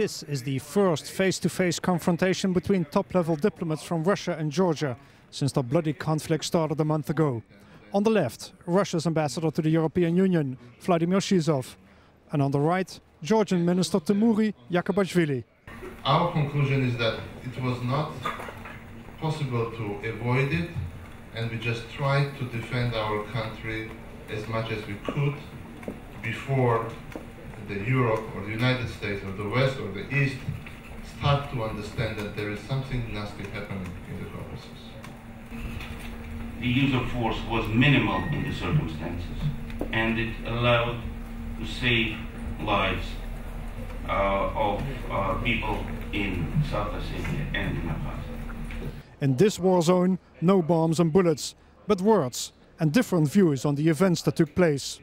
This is the first face-to-face confrontation between top-level diplomats from Russia and Georgia since the bloody conflict started a month ago. On the left, Russia's ambassador to the European Union, Vladimir Shizov. And on the right, Georgian Minister Temuri Yakubashvili. Our conclusion is that it was not possible to avoid it, and we just tried to defend our country as much as we could before the Europe or the United States or the West or the East start to understand that there is something nasty happening in the Caucasus. The use of force was minimal in the circumstances, and it allowed to save lives of people in South Ossetia and in Abkhazia. In this war zone, no bombs and bullets, but words and different views on the events that took place.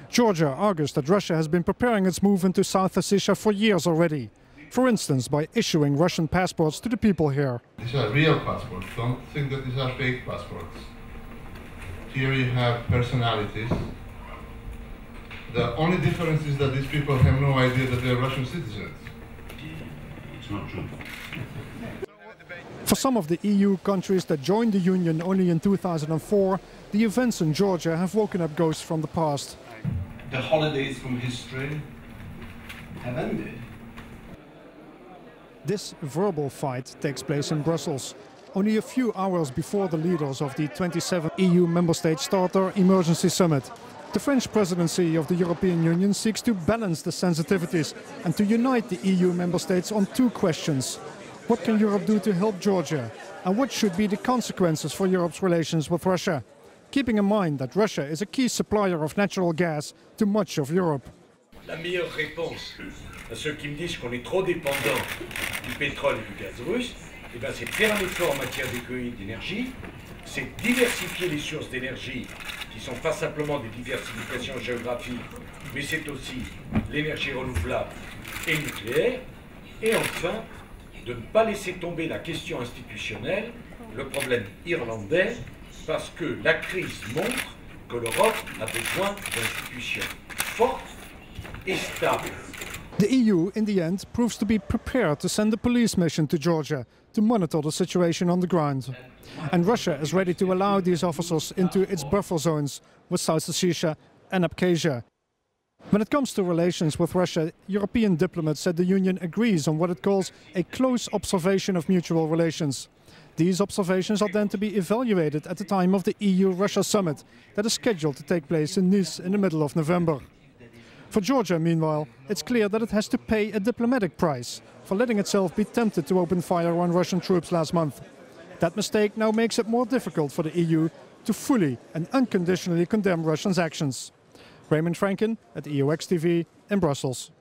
Georgia argues that Russia has been preparing its move into South Ossetia for years already. For instance, by issuing Russian passports to the people here. These are real passports. Don't think that these are fake passports. Here you have personalities. The only difference is that these people have no idea that they're Russian citizens. It's not true. For some of the EU countries that joined the Union only in 2004, the events in Georgia have woken up ghosts from the past. The holidays from history have ended. This verbal fight takes place in Brussels, only a few hours before the leaders of the 27 EU member states start their emergency summit. The French presidency of the European Union seeks to balance the sensitivities and to unite the EU member states on two questions. What can Europe do to help Georgia? And what should be the consequences for Europe's relations with Russia? Keeping in mind that Russia is a key supplier of natural gas to much of Europe. La meilleure réponse à ceux qui me disent qu'on est trop dépendant du pétrole et du gaz russe, c'est de faire un effort en matière d'économie d'énergie, c'est diversifier les sources d'énergie qui ne sont pas simplement des diversifications géographiques, mais c'est aussi l'énergie renouvelable et nucléaire, et enfin de ne pas laisser tomber la question institutionnelle, le problème irlandais, parce que la crise montre que l'Europe a besoin d'institutions fortes et stables. The EU, in the end, proves to be prepared to send a police mission to Georgia to monitor the situation on the ground. And Russia is ready to allow these officers into its buffer zones with South Ossetia and Abkhazia. When it comes to relations with Russia, European diplomats said the Union agrees on what it calls a close observation of mutual relations. These observations are then to be evaluated at the time of the EU-Russia summit that is scheduled to take place in Nice in the middle of November. For Georgia, meanwhile, it's clear that it has to pay a diplomatic price for letting itself be tempted to open fire on Russian troops last month. That mistake now makes it more difficult for the EU to fully and unconditionally condemn Russia's actions. Raymond Franken at EOX TV in Brussels.